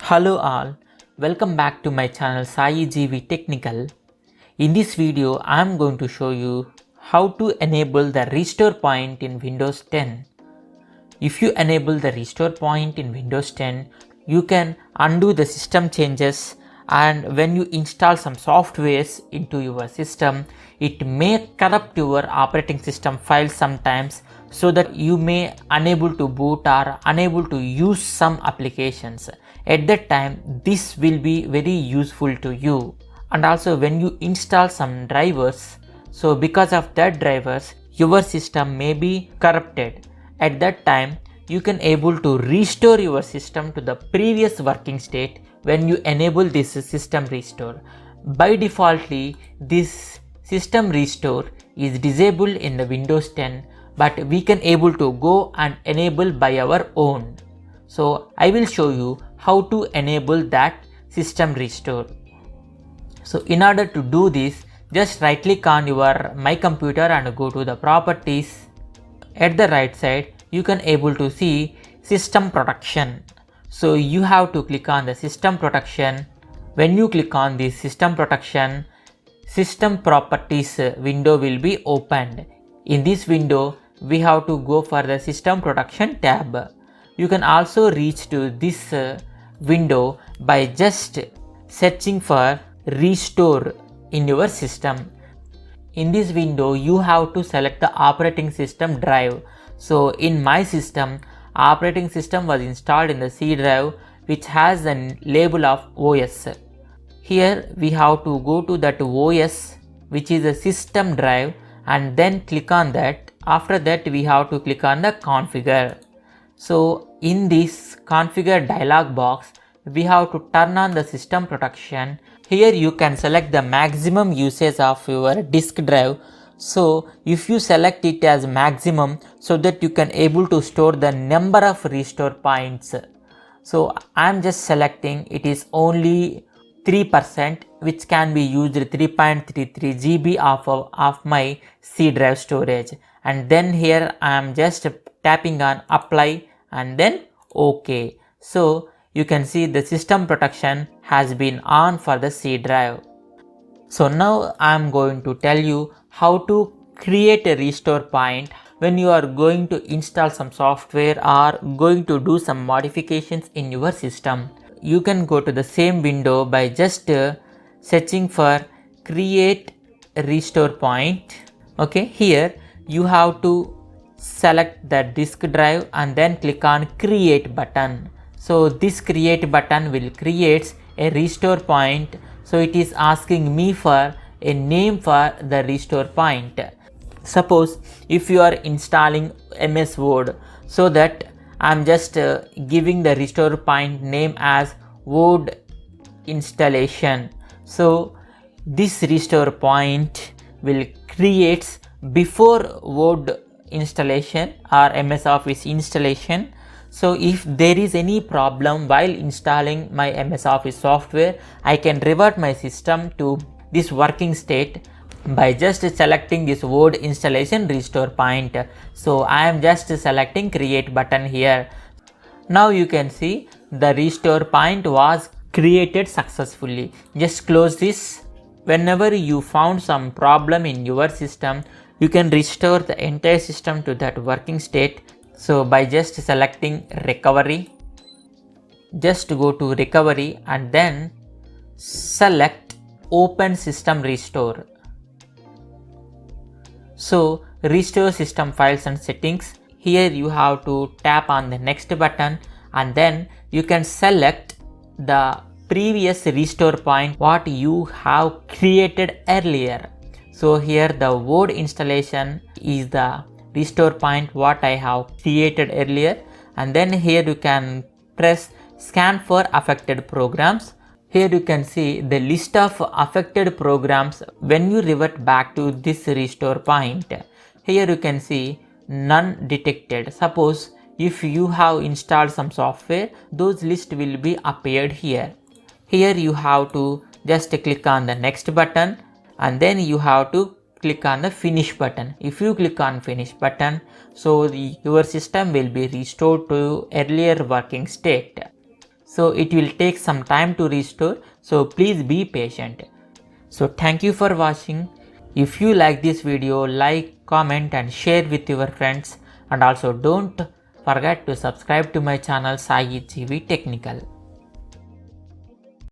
Hello all, welcome back to my channel Sai GV Technical. In this video, I am going to show you how to enable the restore point in Windows 10. If you enable the restore point in Windows 10, you can undo the system changes, and when you install some softwares into your system, it may corrupt your operating system files sometimes, so that you may unable to boot or unable to use some applications. At that time, this will be very useful to you. And also when you install some drivers, so because of that drivers, your system may be corrupted. At that time, you can able to restore your system to the previous working state when you enable this system restore. By defaultly, this system restore is disabled in the Windows 10, but we can able to go and enable by our own. So I will show you how to enable that system restore. So in order to do this, just right click on your my computer and go to the properties. At the right side, you can able to see system protection. So you have to click on the system protection. When you click on the system protection, system properties window will be opened. In this window, we have to go for the system protection tab. You can also reach to this window by just searching for restore in your system. In this window, you have to select the operating system drive. So in my system, operating system was installed in the C drive, which has a label of OS. Here we have to go to that OS, which is a system drive, and then click on that. After that, we have to click on the configure. So in this configure dialog box, we have to turn on the system protection. Here you can select the maximum usage of your disk drive. So if you select it as maximum, so that you can able to store the number of restore points. So I am just selecting it is only 3%, which can be used 3.33 GB of my C drive storage. And then here I am just tapping on apply and then OK. So you can see the system protection has been on for the C drive. So now I am going to tell you how to create a restore point when you are going to install some software or going to do some modifications in your system. You can go to the same window by just searching for create restore point. Okay, here you have to select the disk drive and then click on create button. So this create button will create a restore point. So it is asking me for a name for the restore point. Suppose if you are installing MS Word, so that I am just giving the restore point name as Word installation. So this restore point will create before Word installation or MS Office installation. So if there is any problem while installing my MS Office software, I can revert my system to this working state by just selecting this Word installation restore point. So I am just selecting create button here. Now you can see the restore point was created successfully. Just close this. Whenever you found some problem in your system, you can restore the entire system to that working state. So by just selecting recovery, just go to recovery and then select open system restore. So restore system files and settings. Here you have to tap on the next button and then you can select the previous restore point what you have created earlier. So here the Word installation is the restore point what I have created earlier, and then here you can press scan for affected programs. Here you can see the list of affected programs when you revert back to this restore point. Here you can see none detected. Suppose if you have installed some software, those list will be appeared here. Here you have to just click on the next button and then you have to click on the finish button. If you click on finish button, so your system will be restored to earlier working state. So it will take some time to restore, so please be patient. So thank you for watching. If you like this video, like, comment and share with your friends, and also don't forget to subscribe to my channel Sai GV Technical.